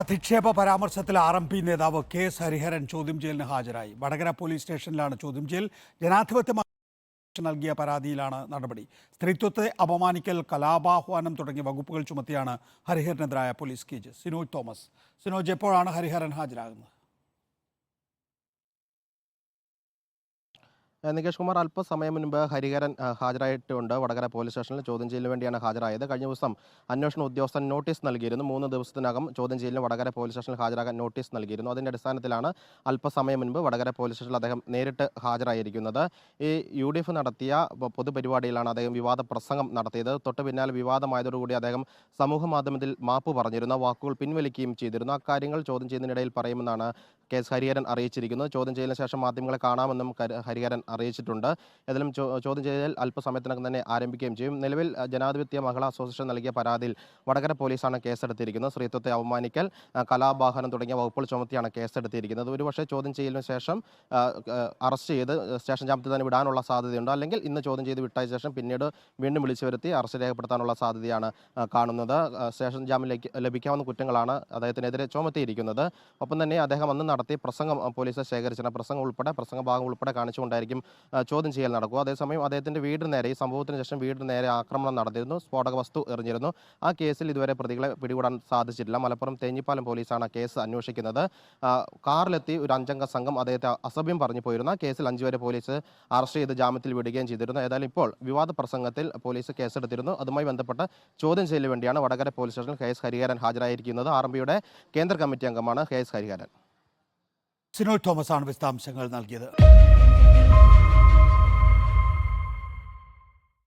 അധിക്ഷേപ പരാമർശത്തിൽ RMP നേതാവ് KS Hariharan ചോദ്യം ചെയ്യലിന് ഹാജരായി. വടകര പോലീസ് സ്റ്റേഷനിലാണ് ചോദ്യം ചെയ്യൽ. ജനാധിപത്യ നൽകിയ പരാതിയിലാണ് നടപടി. സ്ത്രീത്വത്തെ അപമാനിക്കൽ, കലാപാഹ്വാനം തുടങ്ങിയ വകുപ്പുകൾ ചുമത്തിയാണ് ഹരിഹരനെതിരായ പോലീസ് കേസ്. സിനോജ് തോമസ്. സിനോജ്, എപ്പോഴാണ് ഹരിഹരൻ ഹാജരാകുന്നത്? നികേഷ് കുമാർ, അല്പസമയം മുൻപ് ഹരിഹരൻ ഹാജരായിട്ടുണ്ട്. വടകര പോലീസ് സ്റ്റേഷനിൽ ചോദ്യം ചെയ്യലിന് വേണ്ടിയാണ് ഹാജരായത്. കഴിഞ്ഞ ദിവസം അന്വേഷണ ഉദ്യോഗസ്ഥൻ നോട്ടീസ് നൽകിയിരുന്നു. 3 ദിവസത്തിനകം ചോദ്യം ചെയ്യലിന് വടകര പോലീസ് സ്റ്റേഷനിൽ ഹാജരാകാൻ നോട്ടീസ് നൽകിയിരുന്നു. അതിൻ്റെ അടിസ്ഥാനത്തിലാണ് അല്പസമയം മുൻപ് വടകര പോലീസ് സ്റ്റേഷനിൽ അദ്ദേഹം നേരിട്ട് ഹാജരായിരിക്കുന്നത്. ഈ UDF നടത്തിയ പൊതുപരിപാടിയിലാണ് അദ്ദേഹം വിവാദ പ്രസംഗം നടത്തിയത്. തൊട്ട് പിന്നാലെ വിവാദമായതോടുകൂടി അദ്ദേഹം സമൂഹ മാധ്യമത്തിൽ മാപ്പ് പറഞ്ഞിരുന്ന വാക്കുകൾ പിൻവലിക്കുകയും ചെയ്തിരുന്നു. അക്കാര്യങ്ങൾ ചോദ്യം ചെയ്യുന്നതിനിടയിൽ പറയുമെന്നാണ് KS ഹരിഹരൻ അറിയിച്ചിരിക്കുന്നത്. ചോദ്യം ചെയ്യലിന് ശേഷം മാധ്യമങ്ങളെ കാണാമെന്നും ഹരിഹരൻ അറിയിച്ചിട്ടുണ്ട്. ഏതായാലും ചോദ്യം ചെയ്യൽ അല്പസമയത്തിനകം തന്നെ ആരംഭിക്കുകയും ചെയ്യും. നിലവിൽ ജനാധിപത്യ മഹിളാ അസോസിയേഷൻ നൽകിയ പരാതിയിൽ വടകര പോലീസാണ് കേസെടുത്തിരിക്കുന്നത്. സ്ത്രീത്വത്തെ അപമാനിക്കൽ, കലാപാഹനം തുടങ്ങിയ വകുപ്പുകൾ ചുമത്തിയാണ് കേസെടുത്തിരിക്കുന്നത്. ഒരുപക്ഷെ ചോദ്യം ചെയ്യലിന് ശേഷം അറസ്റ്റ് ചെയ്ത് സ്റ്റേഷൻ ജാമ്യത്തിൽ തന്നെ വിടാനുള്ള സാധ്യതയുണ്ട്. അല്ലെങ്കിൽ ഇന്ന് ചോദ്യം ചെയ്ത് വിട്ട ശേഷം പിന്നീട് വീണ്ടും വിളിച്ചു വരുത്തി അറസ്റ്റ് രേഖപ്പെടുത്താനുള്ള സാധ്യതയാണ് കാണുന്നത്. സ്റ്റേഷൻ ജാമ്യം ലഭിക്കാവുന്ന കുറ്റങ്ങളാണ് അദ്ദേഹത്തിനെതിരെ ചുമത്തിയിരിക്കുന്നത്. ഒപ്പം തന്നെ അദ്ദേഹം അന്ന് നടത്തിയ പ്രസംഗം പോലീസ് ശേഖരിച്ചിട്ടുണ്ട്. പ്രസംഗഭാഗം ഉൾപ്പെടെ കാണിച്ചുകൊണ്ടായിരിക്കും ചോദ്യം ചെയ്യൽ നടക്കുക. അതേസമയം അദ്ദേഹത്തിന്റെ വീടിന് നേരെ, ഈ സംഭവത്തിന് ശേഷം വീടിന് നേരെ ആക്രമണം നടന്നിരുന്നു, സ്ഫോടക വസ്തു എറിഞ്ഞിരുന്നു. ആ കേസിൽ ഇതുവരെ പ്രതികളെ പിടികൂടാൻ സാധിച്ചിട്ടില്ല. മലപ്പുറം തേഞ്ഞിപ്പാലം പോലീസാണ് കേസ് അന്വേഷിക്കുന്നത്. കാറിലെത്തി ഒരു 5-അംഗ സംഘം അദ്ദേഹത്തെ അസഭ്യം പറഞ്ഞു പോയിരുന്ന കേസിൽ 5 പേരെ പോലീസ് അറസ്റ്റ് ചെയ്ത് ജാമ്യത്തിൽ വിടുകയും ചെയ്തിരുന്നു. ഏതായാലും ഇപ്പോൾ വിവാദ പ്രസംഗത്തിൽ പോലീസ് കേസെടുത്തിരുന്നു. അതുമായി ബന്ധപ്പെട്ട് ചോദ്യം ചെയ്യലിന് വേണ്ടിയാണ് വടകര പോലീസ് സ്റ്റേഷനിൽ KS ഹരിഹരൻ ഹാജരായിരിക്കുന്നത്. RMPയുടെ കേന്ദ്ര കമ്മിറ്റി അംഗമാണ് KS ഹരിഹരൻ. സിനോജ് തോമസ് ആണ് വിശദാംശങ്ങൾ നൽകിയത്.